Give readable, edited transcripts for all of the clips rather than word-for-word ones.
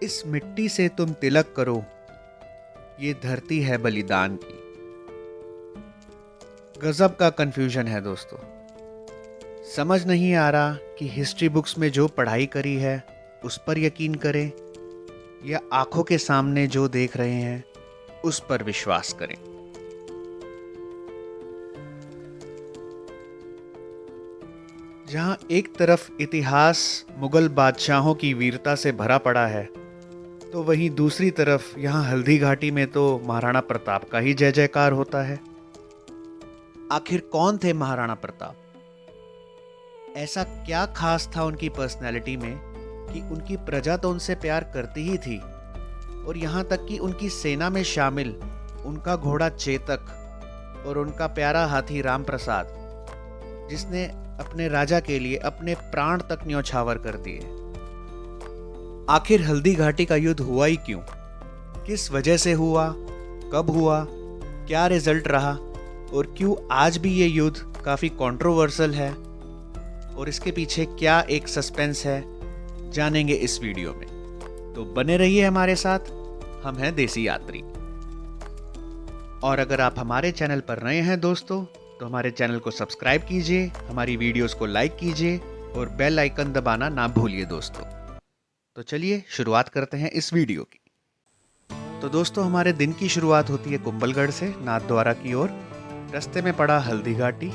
इस मिट्टी से तुम तिलक करो, ये धरती है बलिदान की। गजब का कंफ्यूजन है दोस्तों। समझ नहीं आ रहा कि हिस्ट्री बुक्स में जो पढ़ाई करी है उस पर यकीन करें या आंखों के सामने जो देख रहे हैं उस पर विश्वास करें। जहां एक तरफ इतिहास मुगल बादशाहों की वीरता से भरा पड़ा है, तो वहीं दूसरी तरफ यहाँ हल्दी घाटी में तो महाराणा प्रताप का ही जय जयकार होता है। आखिर कौन थे महाराणा प्रताप? ऐसा क्या खास था उनकी पर्सनैलिटी में कि उनकी प्रजा तो उनसे प्यार करती ही थी, और यहाँ तक कि उनकी सेना में शामिल उनका घोड़ा चेतक और उनका प्यारा हाथी राम प्रसाद, जिसने अपने राजा के लिए अपने प्राण तक न्यौछावर कर दिए। आखिर हल्दी घाटी का युद्ध हुआ ही क्यों? किस वजह से हुआ? कब हुआ? क्या रिजल्ट रहा? और क्यों आज भी ये युद्ध काफ़ी कंट्रोवर्शियल है? और इसके पीछे क्या एक सस्पेंस है, जानेंगे इस वीडियो में। तो बने रहिए हमारे साथ, हम हैं देसी यात्री। और अगर आप हमारे चैनल पर नए हैं दोस्तों, तो हमारे चैनल को सब्सक्राइब कीजिए, हमारी वीडियोस को लाइक कीजिए और बेल आइकन दबाना ना भूलिए दोस्तों। तो चलिए शुरुआत करते हैं इस वीडियो की। तो दोस्तों, हमारे दिन की शुरुआत होती है कुंभलगढ़ से नाथद्वारा की ओर। रास्ते में पड़ा हल्दी घाटी,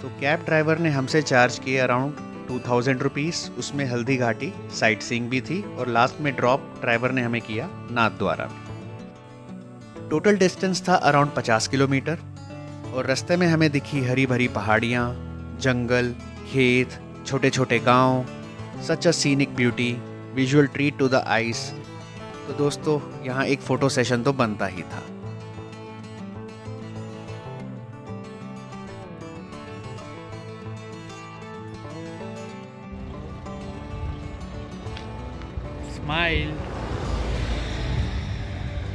तो कैब ड्राइवर ने हमसे चार्ज किए अराउंड 2000 रुपीज़। उसमें हल्दी घाटी साइट सीइंग भी थी और लास्ट में ड्रॉप ड्राइवर ने हमें किया नाथद्वारा में। टोटल डिस्टेंस था अराउंड 50 किलोमीटर। और रास्ते में हमें दिखी हरी भरी पहाड़ियाँ, जंगल, खेत, छोटे छोटे गांव, such a scenic beauty, visual treat to the eyes. तो दोस्तों, यहाँ एक फ़ोटो सेशन तो बनता ही था। Smile.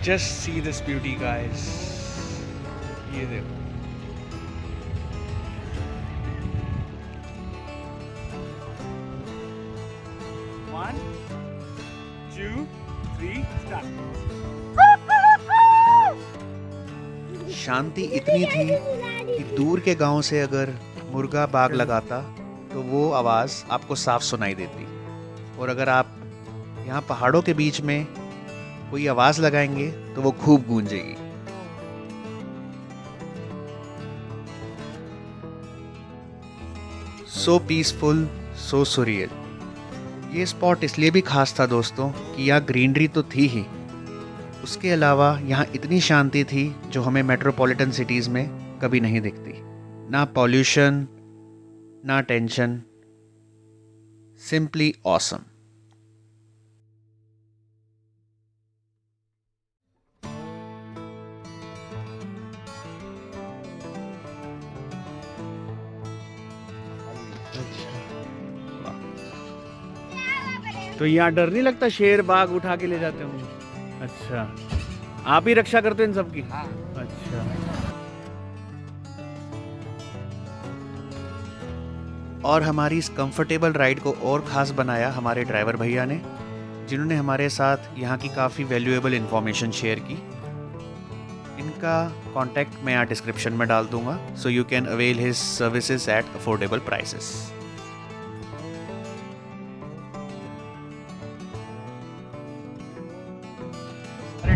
Just see this beauty, guys. ये देखो। One, two, three, start. शांति इतनी थी कि दूर के गांव से अगर मुर्गा बाग लगाता तो वो आवाज़ आपको साफ सुनाई देती। और अगर आप यहाँ पहाड़ों के बीच में कोई आवाज़ लगाएंगे तो वो खूब गूंजेगी। सो पीसफुल, सो सुरियल। ये स्पॉट इसलिए भी खास था दोस्तों कि यहाँ ग्रीनरी तो थी ही, उसके अलावा यहाँ इतनी शांति थी जो हमें मेट्रोपॉलिटन सिटीज़ में कभी नहीं दिखती। ना पॉल्यूशन, ना टेंशन, सिंपली ऑसम। तो यहाँ डर नहीं लगता? शेर बाघ उठा के ले जाते होंगे। अच्छा, आप ही रक्षा करते हैं इन सबकी? हाँ। अच्छा। और हमारी इस कंफर्टेबल राइड को और ख़ास बनाया हमारे ड्राइवर भैया ने, जिन्होंने हमारे साथ यहाँ की काफ़ी वैल्यूएबल इन्फॉर्मेशन शेयर की। इनका कॉन्टैक्ट मैं यहाँ डिस्क्रिप्शन में डाल दूँगा, so you can avail his services at affordable prices.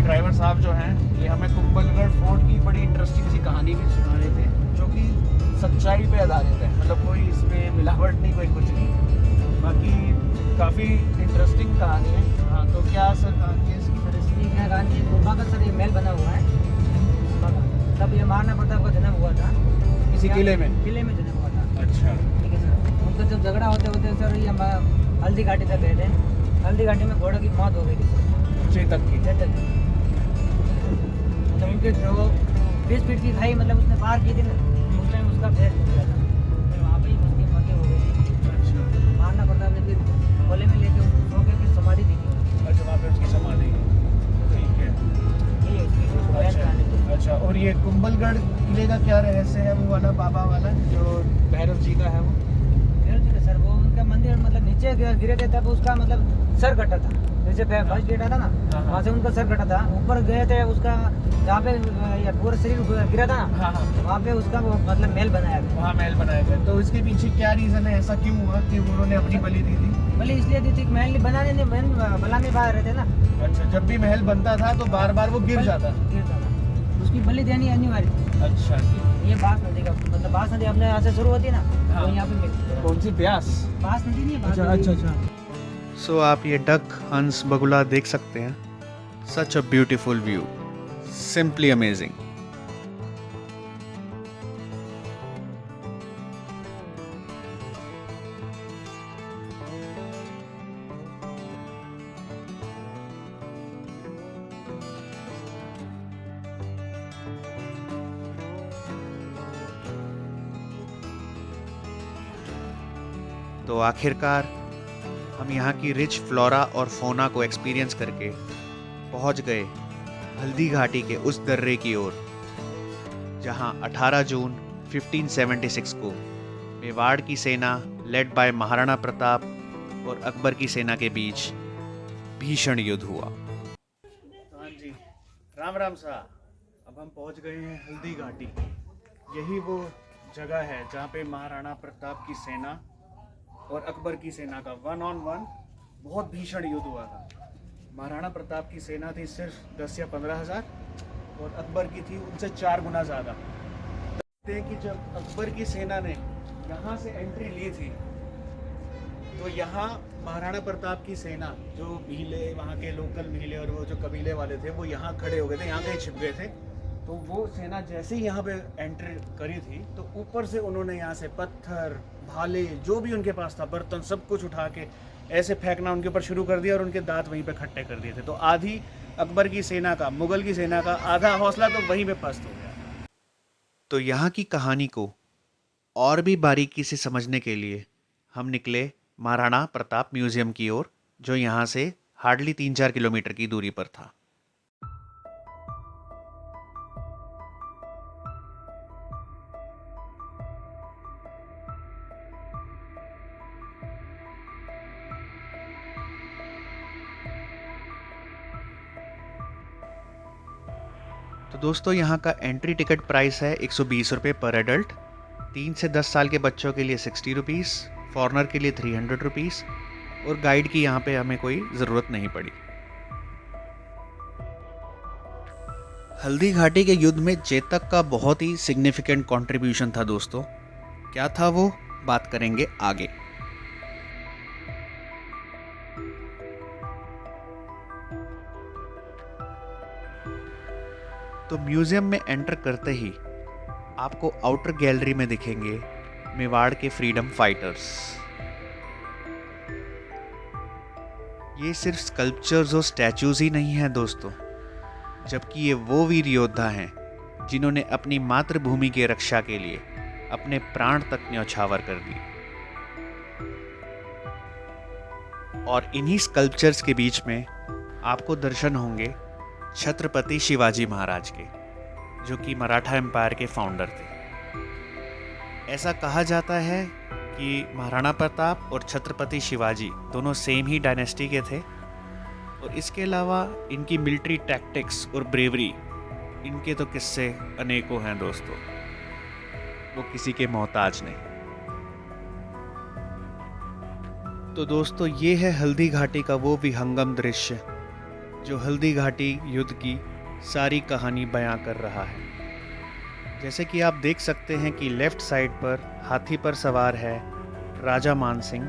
Driver साहब जो हैं, ये हमें कुंभलगढ़ फोर्ट की बड़ी इंटरेस्टिंग सी कहानी भी सुना रहे थे, जो कि सच्चाई पे आधारित है। मतलब कोई इसमें मिलावट नहीं, कोई कुछ नहीं। बाकी काफ़ी इंटरेस्टिंग कहानी है। हाँ, तो क्या सर कहानी है इसकी? सर इसकी क्या कहानी है? गुफा का सर ये महल बना हुआ है। तब ये महाराणा प्रताप का जन्म हुआ था इसी किले में? किले में जन्म हुआ था। अच्छा, ठीक है सर। उनका जब झगड़ा होते होते सर ये हल्दी घाटी तक गए थे। हल्दी घाटी में घोड़े की मौत हो गई थी सर, चेतक की। मतलब उनके जो 20 फीट की खाई मतलब उसने पार की थी ना, उस टाइम उसका पैर टूट गया था। फिर वहाँ पे ही उसकी मौत हो गई थी। अच्छा। महाराणा प्रताप ने फिर कोले में लेके उसको सो के फिर समाधि दी थी। अच्छा, वहाँ पे उसकी समाधि। ठीक है। यही है उसकी बयान कहानी। अच्छा, और ये कुंभलगढ़ किले का क्या रहस्य है? वो वाला बाबा वाला जो भैरव जी का है, वो भैरव जी का सर वो उनका मंदिर मतलब नीचे गिरे थे तब उसका मतलब सर कटा था। जैसे फर्स्ट गिरा था ना, हाँ। वहाँ से उनका सर कटा था। ऊपर गए थे उसका जहाँ पे या पूरा शरीर गिरा था ना, हाँ हाँ, वहाँ पे उसका वो मतलब महल बनाया गया। वहाँ महल बनाया गया। तो इसके पीछे क्या रीजन है, ऐसा क्यों हुआ कि उन्होंने अपनी बलि दी थी? भले इसलिए दी थी कि महल बनाने ने बनाने बाहर रहते ना, अच्छा, जब भी महल बनता था तो बार बार वो गिर जाता। गिरता था, उसकी बलि देनी अनिवार्य थी। अच्छा, ये बास नदी का मतलब बास नदी अपने यहाँ से शुरू होती है ना, हाँ। तो यहाँ पे मिलती है। कौन सी, ब्यास? बास नदी नहीं है, बास अच्छा नदी। अच्छा अच्छा। सो आप ये डक, हंस, बगुला देख सकते हैं। Such a beautiful view, simply amazing. तो आखिरकार हम यहाँ की रिच फ्लोरा और फोना को एक्सपीरियंस करके पहुँच गए हल्दी घाटी के उस दर्रे की ओर, जहाँ 18 जून 1576 को मेवाड़ की सेना लेड बाय महाराणा प्रताप और अकबर की सेना के बीच भीषण युद्ध हुआ। हाँ जी, राम राम साहब। अब हम पहुँच गए हैं हल्दी घाटी। यही वो जगह है जहाँ पे महाराणा प्रताप की सेना और अकबर की सेना का 1-on-1 बहुत भीषण युद्ध हुआ था। महाराणा प्रताप की सेना थी सिर्फ 10 या 15 हज़ार और अकबर की थी उनसे 4 गुना ज़्यादा। देखते हैं कि जब अकबर की सेना ने यहाँ से एंट्री ली थी तो यहाँ महाराणा प्रताप की सेना, जो भीले, वहाँ के लोकल भीले और वो जो कबीले वाले थे, वो यहाँ खड़े हो गए थे, यहाँ कहीं छिप गए थे। तो वो सेना जैसे ही यहाँ पे एंट्री करी थी तो ऊपर से उन्होंने यहाँ से पत्थर, भाले, जो भी उनके पास था, बर्तन, सब कुछ उठा के ऐसे फेंकना उनके ऊपर शुरू कर दिया और उनके दांत वहीं पे खट्टे कर दिए थे। तो आधी अकबर की सेना का, मुगल की सेना का आधा हौसला तो वहीं पे पस्त हो गया। तो यहाँ की कहानी को और भी बारीकी से समझने के लिए हम निकले महाराणा प्रताप म्यूजियम की ओर, जो यहाँ से हार्डली 3-4 किलोमीटर की दूरी पर था। तो दोस्तों, यहाँ का एंट्री टिकट प्राइस है 120 रुपये पर एडल्ट। 3 से 10 साल के बच्चों के लिए 60 रुपीज़, फॉरनर के लिए 300 रुपीज़, और गाइड की यहाँ पे हमें कोई ज़रूरत नहीं पड़ी। हल्दी घाटी के युद्ध में चेतक का बहुत ही सिग्निफिकेंट कंट्रीब्यूशन था दोस्तों। क्या था वो, बात करेंगे आगे। तो म्यूजियम में एंटर करते ही आपको आउटर गैलरी में दिखेंगे मेवाड़ के फ्रीडम फाइटर्स। ये सिर्फ स्कल्पचर्स और स्टैचूज ही नहीं हैं दोस्तों, जबकि ये वो वीर योद्धा हैं जिन्होंने अपनी मातृभूमि की रक्षा के लिए अपने प्राण तक न्यौछावर कर दिए। और इन्हीं स्कल्पचर्स के बीच में आपको दर्शन होंगे छत्रपति शिवाजी महाराज के, जो कि मराठा एम्पायर के फाउंडर थे। ऐसा कहा जाता है कि महाराणा प्रताप और छत्रपति शिवाजी दोनों सेम ही डायनेस्टी के थे, और इसके अलावा इनकी मिलिट्री टैक्टिक्स और ब्रेवरी, इनके तो किस्से अनेकों हैं दोस्तों, वो किसी के मोहताज नहीं। तो दोस्तों, ये है हल्दी घाटी का वो विहंगम दृश्य जो हल्दी घाटी युद्ध की सारी कहानी बयां कर रहा है। जैसे कि आप देख सकते हैं कि लेफ्ट साइड पर हाथी पर सवार है राजा मानसिंह,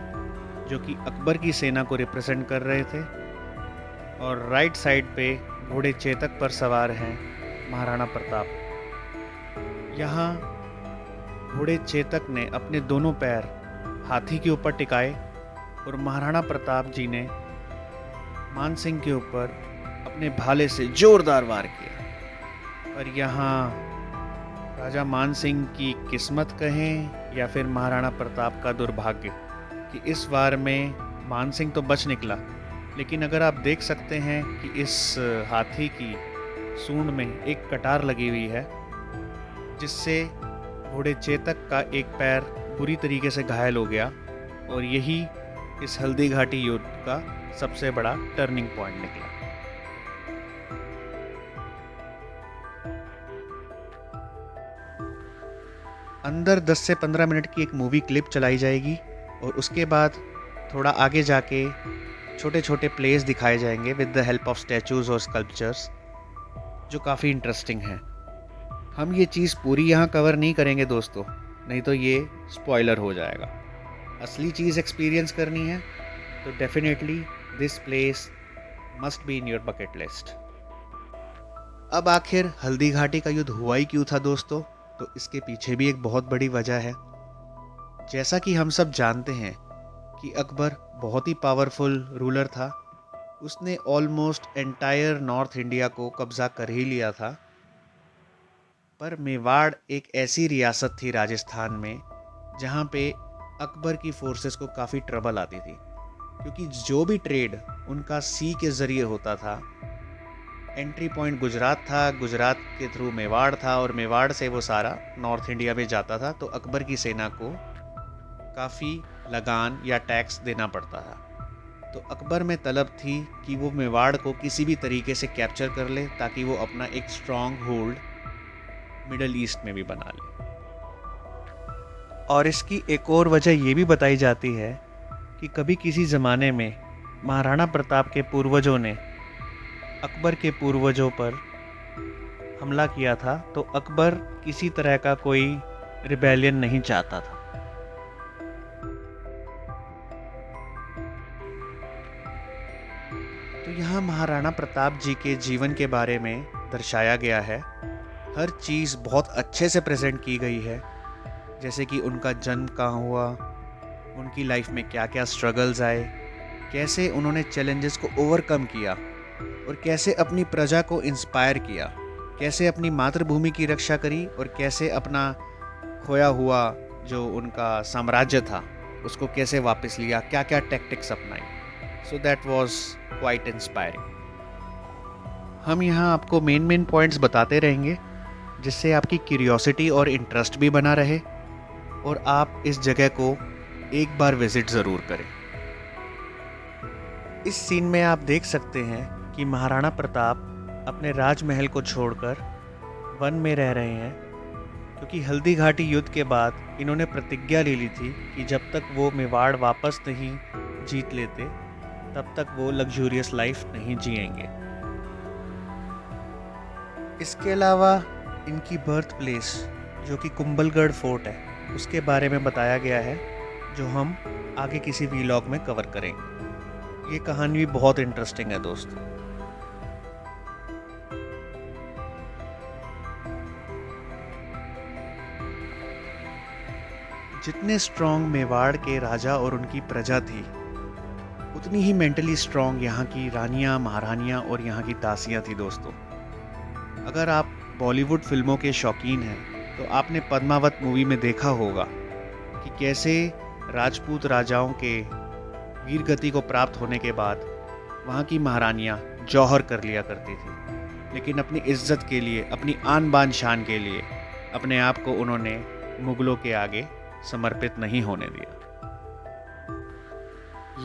जो कि अकबर की सेना को रिप्रेजेंट कर रहे थे, और राइट साइड पे घोड़े चेतक पर सवार हैं महाराणा प्रताप। यहाँ घोड़े चेतक ने अपने दोनों पैर हाथी के ऊपर टिकाए और महाराणा प्रताप जी ने मानसिंह के ऊपर अपने भाले से जोरदार वार किया। पर यहाँ राजा मानसिंह की किस्मत कहें या फिर महाराणा प्रताप का दुर्भाग्य कि इस वार में मानसिंह तो बच निकला, लेकिन अगर आप देख सकते हैं कि इस हाथी की सूंड में एक कटार लगी हुई है, जिससे घोड़े चेतक का एक पैर बुरी तरीके से घायल हो गया, और यही इस हल्दी घाटी युद्ध का सबसे बड़ा टर्निंग पॉइंट निकला। अंदर 10 से 15 मिनट की एक मूवी क्लिप चलाई जाएगी और उसके बाद थोड़ा आगे जाके छोटे छोटे प्लेस दिखाए जाएंगे with the help of statues और स्कल्पचर्स, जो काफ़ी इंटरेस्टिंग हैं। हम ये चीज़ पूरी यहाँ कवर नहीं करेंगे दोस्तों, नहीं तो ये स्पॉइलर हो जाएगा। असली चीज़ एक्सपीरियंस करनी है तो definitely this place must be in your bucket list. अब आखिर हल्दी घाटी का युद्ध हुआ ही क्यों था दोस्तों, तो इसके पीछे भी एक बहुत बड़ी वजह है। जैसा कि हम सब जानते हैं कि अकबर बहुत ही पावरफुल रूलर था। उसने ऑलमोस्ट एंटायर नॉर्थ इंडिया को कब्जा कर ही लिया था। पर मेवाड़ एक ऐसी रियासत थी राजस्थान में जहाँ पे अकबर की फोर्सेस को काफ़ी ट्रबल आती थी, क्योंकि जो भी ट्रेड उनका सी के ज़रिए होता था, एंट्री पॉइंट गुजरात था, गुजरात के थ्रू मेवाड़ था और मेवाड़ से वो सारा नॉर्थ इंडिया में जाता था। तो अकबर की सेना को काफ़ी लगान या टैक्स देना पड़ता था। तो अकबर में तलब थी कि वो मेवाड़ को किसी भी तरीके से कैप्चर कर ले ताकि वो अपना एक स्ट्रॉन्ग होल्ड मिडल ईस्ट में भी बना ले। और इसकी एक और वजह ये भी बताई जाती है कि कभी किसी ज़माने में महाराणा प्रताप के पूर्वजों ने अकबर के पूर्वजों पर हमला किया था, तो अकबर किसी तरह का कोई रिबेलियन नहीं चाहता था। तो यहाँ महाराणा प्रताप जी के जीवन के बारे में दर्शाया गया है। हर चीज़ बहुत अच्छे से प्रेजेंट की गई है, जैसे कि उनका जन्म कहाँ हुआ, उनकी लाइफ में क्या क्या स्ट्रगल्स आए, कैसे उन्होंने चैलेंजेस को ओवरकम किया और कैसे अपनी प्रजा को इंस्पायर किया, कैसे अपनी मातृभूमि की रक्षा करी और कैसे अपना खोया हुआ जो उनका साम्राज्य था उसको कैसे वापस लिया, क्या क्या टैक्टिक्स अपनाई। So that was quite inspiring. हम यहाँ आपको मेन पॉइंट्स बताते रहेंगे जिससे आपकी क्यूरियोसिटी और इंटरेस्ट भी बना रहे और आप इस जगह को एक बार विजिट ज़रूर करें। इस सीन में आप देख सकते हैं कि महाराणा प्रताप अपने राजमहल को छोड़कर वन में रह रहे हैं, क्योंकि हल्दी घाटी युद्ध के बाद इन्होंने प्रतिज्ञा ले ली थी कि जब तक वो मेवाड़ वापस नहीं जीत लेते तब तक वो लग्जूरियस लाइफ नहीं जिएंगे। इसके अलावा इनकी बर्थ प्लेस जो कि कुंभलगढ़ फोर्ट है उसके बारे में बताया गया है, जो हम आगे किसी वीलॉग में कवर करेंगे। ये कहानी भी बहुत इंटरेस्टिंग है दोस्तों। जितने स्ट्रॉन्ग मेवाड़ के राजा और उनकी प्रजा थी, उतनी ही मेंटली स्ट्रॉन्ग यहाँ की रानियाँ, महारानियाँ और यहाँ की दासियाँ थी दोस्तों। अगर आप बॉलीवुड फिल्मों के शौकीन हैं तो आपने पद्मावत मूवी में देखा होगा कि कैसे राजपूत राजाओं के वीर गति को प्राप्त होने के बाद वहाँ की महारानियाँ जौहर कर लिया करती थी, लेकिन अपनी इज्जत के लिए, अपनी आन बान शान के लिए अपने आप को उन्होंने मुगलों के आगे समर्पित नहीं होने दिया।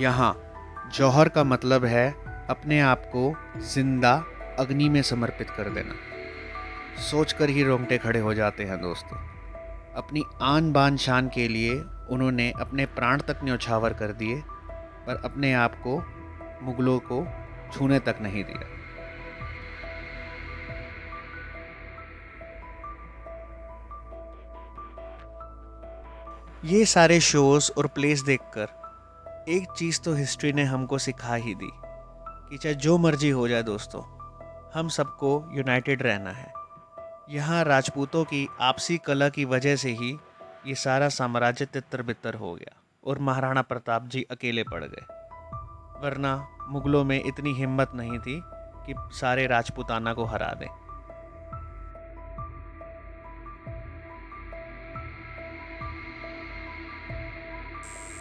यहाँ जौहर का मतलब है अपने आप को जिंदा अग्नि में समर्पित कर देना। सोचकर ही रोंगटे खड़े हो जाते हैं दोस्तों। अपनी आन बान शान के लिए उन्होंने अपने प्राण तक न्यौछावर कर दिए, पर अपने आप को मुगलों को छूने तक नहीं दिया। ये सारे शोज़ और प्लेस देखकर एक चीज़ तो हिस्ट्री ने हमको सिखा ही दी कि चाहे जो मर्जी हो जाए दोस्तों, हम सबको यूनाइटेड रहना है। यहाँ राजपूतों की आपसी कला की वजह से ही ये सारा साम्राज्य तितर बितर हो गया और महाराणा प्रताप जी अकेले पड़ गए, वरना मुगलों में इतनी हिम्मत नहीं थी कि सारे राजपूताना को हरा दें।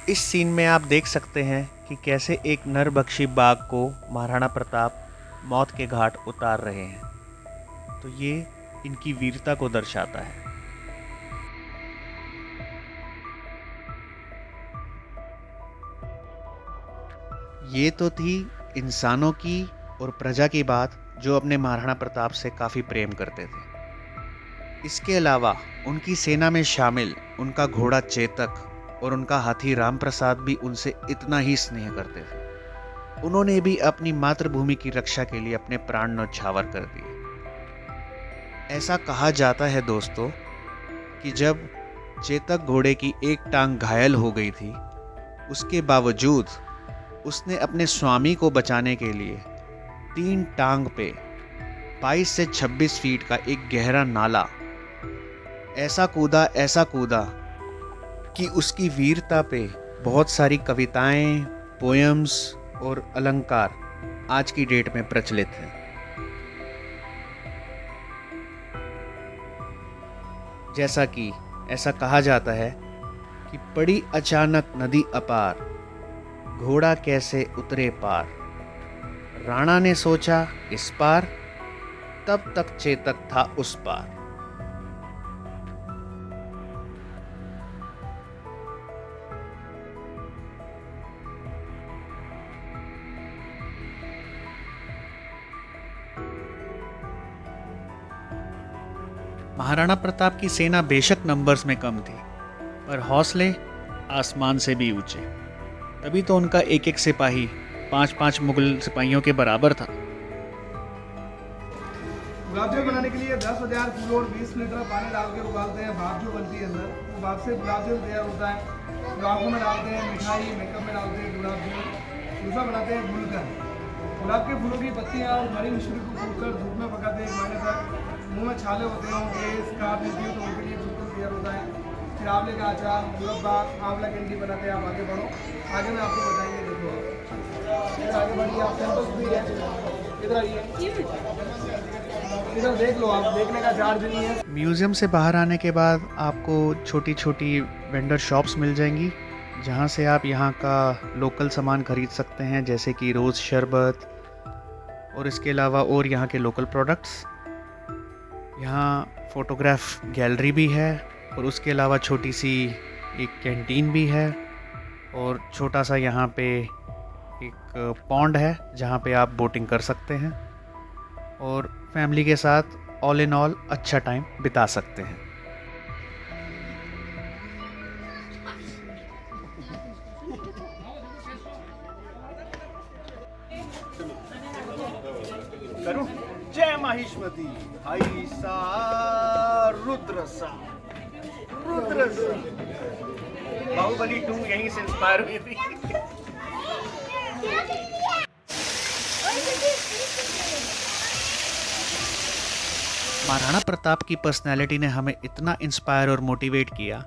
इस सीन में आप देख सकते हैं कि कैसे एक नरभक्षी बाघ को महाराणा प्रताप मौत के घाट उतार रहे हैं। तो ये इनकी वीरता को दर्शाता है। ये तो थी इंसानों की और प्रजा की बात जो अपने महाराणा प्रताप से काफ़ी प्रेम करते थे। इसके अलावा उनकी सेना में शामिल उनका घोड़ा चेतक और उनका हाथी राम प्रसाद भी उनसे इतना ही स्नेह करते थे। उन्होंने भी अपनी मातृभूमि की रक्षा के लिए अपने प्राण न्यौछावर कर दिए। ऐसा कहा जाता है दोस्तों कि जब चेतक घोड़े की एक टांग घायल हो गई थी, उसके बावजूद उसने अपने स्वामी को बचाने के लिए 3 टांग पे 22 से 26 फीट का एक गहरा नाला ऐसा कूदा कि उसकी वीरता पे बहुत सारी कविताएं, पोएम्स और अलंकार आज की डेट में प्रचलित हैं। जैसा कि ऐसा कहा जाता है कि पड़ी अचानक नदी अपार, घोड़ा कैसे उतरे पार, राणा ने सोचा इस पार, तब तक चेतक था उस पार। महाराणा प्रताप की सेना बेशक नंबर्स में कम थी, पर हौसले आसमान से भी ऊंचे। तभी तो उनका एक एक सिपाही 5-5 मुगल सिपाहियों के बराबर था। गुलाब जामुन बनाने के लिए 10,000 किलो और 20 लीटर पानी डाल के उबालते हैं। भाप जो बनती है अंदर, वो भाप से गुलाब जामुन तैयार होता है। गुलाबों में डालते हैं मिठाई, मेकअप में डालते हैं गुलाब जामुन। दूसरा बनाते हैं गुलकंद। गुलाब के फूलों की पत्तियाँ और हरी मिश्री को कूटकर धूप में पकाते हैं 1 महीने तक। मुंह में छाले होते हैं, उनके स्कार्फ मिलती है तो उनके लिए गुलकंद तैयार होता है। फिर आंवले का अचार, मुरब्बा, आंवला कैंडी बनाते हैं। आप आगे बढ़ो, आगे मैं आपको बताएंगे। देखो आप आगे बढ़िए, आप सैंपल्स भी है, इधर आइए, इधर देख लो। आप देखने का चार्ज नहीं है। म्यूज़ियम से बाहर आने के बाद आपको छोटी छोटी वेंडर शॉप्स मिल जाएंगी, जहाँ से आप यहाँ का लोकल सामान खरीद सकते हैं, जैसे कि रोज़ शरबत और इसके अलावा और यहाँ के लोकल प्रोडक्ट्स। यहाँ फ़ोटोग्राफ गैलरी भी है और उसके अलावा छोटी सी एक कैंटीन भी है और छोटा सा यहाँ पे एक पॉन्ड है जहाँ पे आप बोटिंग कर सकते हैं और फैमिली के साथ ऑल इन ऑल अच्छा टाइम बिता सकते हैं। करूं? जय माहिष्मती, हाई सा रुद्र सा। बाहुबली 2 यहीं से इंस्पायर हुई थी। महाराणा प्रताप की पर्सनैलिटी ने हमें इतना इंस्पायर और मोटिवेट किया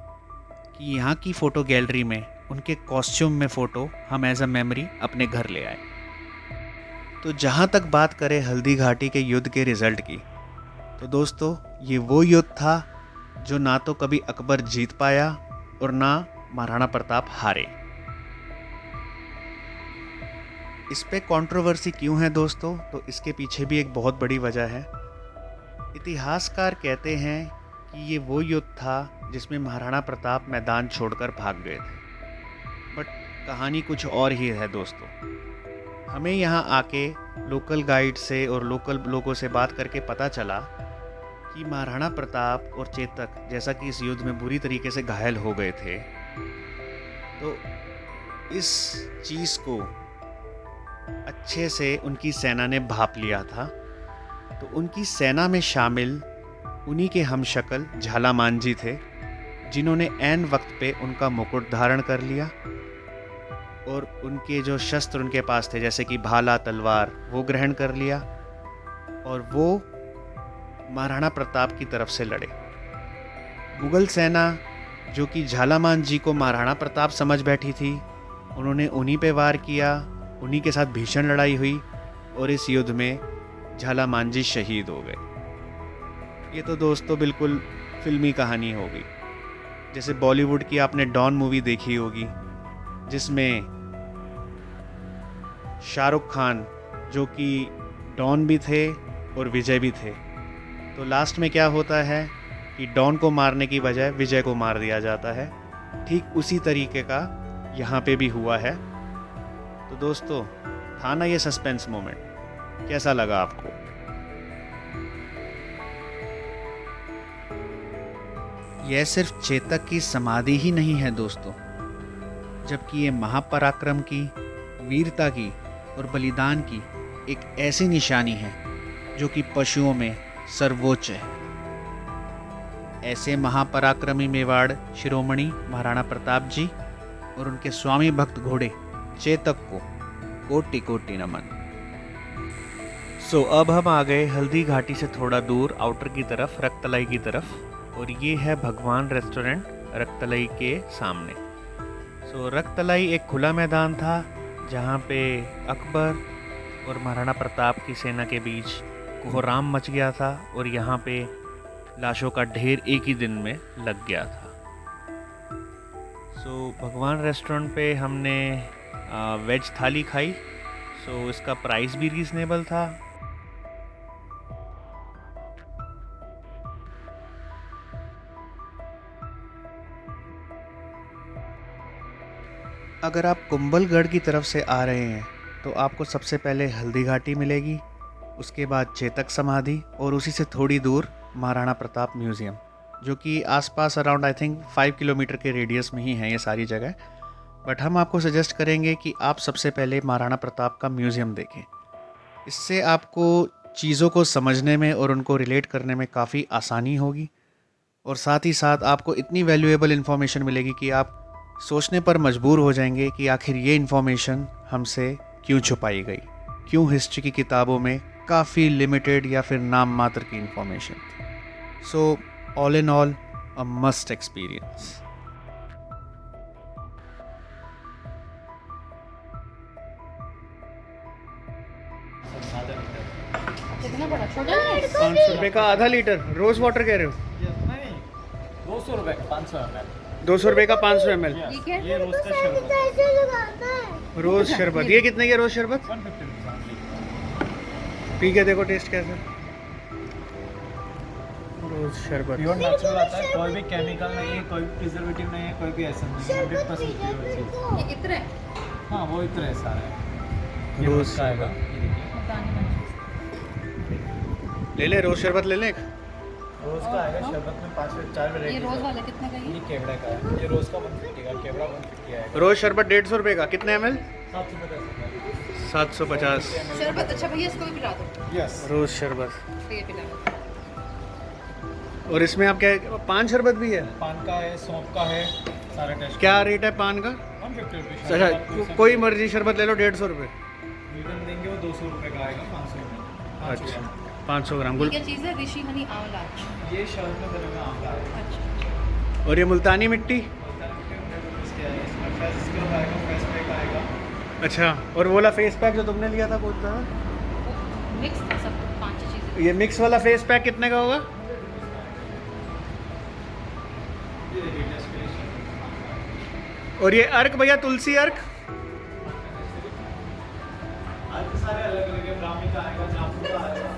कि यहाँ की फ़ोटो गैलरी में उनके कॉस्ट्यूम में फ़ोटो हम एज अ मेमोरी अपने घर ले आए। तो जहाँ तक बात करें हल्दी घाटी के युद्ध के रिज़ल्ट की, तो दोस्तों ये वो युद्ध था जो ना तो कभी अकबर जीत पाया और ना महाराणा प्रताप हारे। इस पे कंट्रोवर्सी क्यों है दोस्तों? तो इसके पीछे भी एक बहुत बड़ी वजह है। इतिहासकार कहते हैं कि ये वो युद्ध था जिसमें महाराणा प्रताप मैदान छोड़कर भाग गए थे, बट कहानी कुछ और ही है दोस्तों। हमें यहाँ आके लोकल गाइड से और लोकल लोगों से बात करके पता चला कि महाराणा प्रताप और चेतक जैसा कि इस युद्ध में बुरी तरीके से घायल हो गए थे, तो इस चीज़ को अच्छे से उनकी सेना ने भाप लिया था। तो उनकी सेना में शामिल उन्हीं के हमशक्ल झालामान जी थे, जिन्होंने ऐन वक्त पे उनका मुकुट धारण कर लिया और उनके जो शस्त्र उनके पास थे जैसे कि भाला तलवार वो ग्रहण कर लिया और वो महाराणा प्रताप की तरफ से लड़े। मुगल सेना जो कि झालामान जी को महाराणा प्रताप समझ बैठी थी, उन्होंने उन्हीं पे वार किया, उन्हीं के साथ भीषण लड़ाई हुई और इस युद्ध में झालामान जी शहीद हो गए। ये तो दोस्तों बिल्कुल फिल्मी कहानी हो गई। जैसे बॉलीवुड की आपने डॉन मूवी देखी होगी, जिसमें शाहरुख खान जो कि डॉन भी थे और विजय भी थे, तो लास्ट में क्या होता है कि डॉन को मारने की बजाय विजय को मार दिया जाता है। ठीक उसी तरीके का यहाँ पे भी हुआ है। तो दोस्तों, था ना ये सस्पेंस मोमेंट, कैसा लगा आपको? यह सिर्फ चेतक की समाधि ही नहीं है दोस्तों, जबकि ये महापराक्रम की, वीरता की और बलिदान की एक ऐसी निशानी है जो कि पशुओं में सर्वोच्च है। ऐसे महापराक्रमी मेवाड़ शिरोमणि महाराणा प्रताप जी और उनके स्वामी भक्त घोड़े चेतक को कोटि कोटि नमन। अब हम आ गए हल्दी घाटी से थोड़ा दूर आउटर की तरफ, रक्तलाई की तरफ, और ये है भगवान रेस्टोरेंट रक्तलाई के सामने। रक्तलाई एक खुला मैदान था जहाँ पे अकबर और महाराणा प्रताप की सेना के बीच कोहराम मच गया था और यहाँ पे लाशों का ढेर एक ही दिन में लग गया था। भगवान रेस्टोरेंट पे हमने वेज थाली खाई। इसका प्राइस भी रीज़नेबल था। अगर आप कुंभलगढ़ की तरफ से आ रहे हैं तो आपको सबसे पहले हल्दी घाटी मिलेगी, उसके बाद चेतक समाधि और उसी से थोड़ी दूर महाराणा प्रताप म्यूज़ियम, जो कि आसपास अराउंड आई थिंक 5 किलोमीटर के रेडियस में ही हैं ये सारी जगह। बट हम आपको सजेस्ट करेंगे कि आप सबसे पहले महाराणा प्रताप का म्यूज़ियम देखें। इससे आपको चीज़ों को समझने में और उनको रिलेट करने में काफ़ी आसानी होगी, और साथ ही साथ आपको इतनी वैल्यूएबल इन्फॉर्मेशन मिलेगी कि आप सोचने पर मजबूर हो जाएंगे कि आखिर ये इन्फॉर्मेशन हमसे क्यों छुपाई गई, क्यों हिस्ट्री की किताबों में काफ़ी लिमिटेड या फिर नाम मात्र की इन्फॉर्मेशन थी। All in all a must experience. कितना बड़ा छोटा 500 रुपये का आधा लीटर रोज़ वाटर कह रहे हो? नहीं, 200 रुपये का 500 ml। 200 रुपये का 500 ml ठीक है। ये रोज का शरबत रोज़ शरबत। ये कितने के रोज़ शरबत? 150 रुपये। पी के देखो टेस्ट कैसा। रोज़ शरबत प्योर नेचुरल आता है, कोई भी केमिकल नहीं है, कोई भी प्रिजर्वेटिव नहीं है, कोई भी ऐसा नहीं है, 100% प्योर चीज़। ये इतना है। हाँ, वो इतना है सारा है। ये रोज रोज का आएगा, ये देखिए। बताने वाली। ले ले, रोज़ शरबत ले ले। रोज का आएगा शरबत में 4 ये वैरायटी। रोज वाला कितने का ये ये? केवड़ा का है, ये रोज का 150 का, केवड़ा 150 आएगा। रोज़ शरबत 150 रुपये का। कितने ml? 750। 750 शरबत अच्छा भैया, इसको भी पिला दो। यस। रोज़ शरबत। तो ये पिला दो। और इसमें आप क्या, पान शरबत भी है? पान का है, सौंफ का है, सारा टेस्ट। क्या रेट है पान का? 150 रुपये। अच्छा, कोई मर्जी शरबत ले लो 150 रुपये। वीगन देंगे वो 200 रुपये का आएगा, 500 में। अच्छा, 500 ग्राम ये गुल। क्या चीज़ है? ऋषि हनी आंवला। ये शहर में बनेगा आंवला है। अच्छा। और ये मुल्तानी मिट्टी। इसमें फेस स्क्रब आएगा, फेस पैक आएगा। अच्छा, और वो वाला फेस पैक जो तुमने लिया था कौन सा? मिक्स था सब 5 चीज़ें। ये मिक्स वाला फेस पैक कितने का होगा? ये देखिए डेस्टिनेशन। और ये अर्क भैया, तुलसी अर्क। आज के सारे अलग अलग है, ब्राह्मी का आएगा, जामुन का आएगा।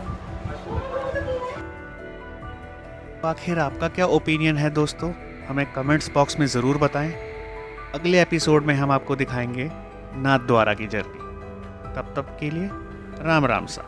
आखिर आपका क्या ओपिनियन है दोस्तों? हमें कमेंट्स बॉक्स में ज़रूर बताएं। अगले एपिसोड में हम आपको दिखाएंगे नाथ द्वारा की जर्नी। तब तक के लिए राम राम सा।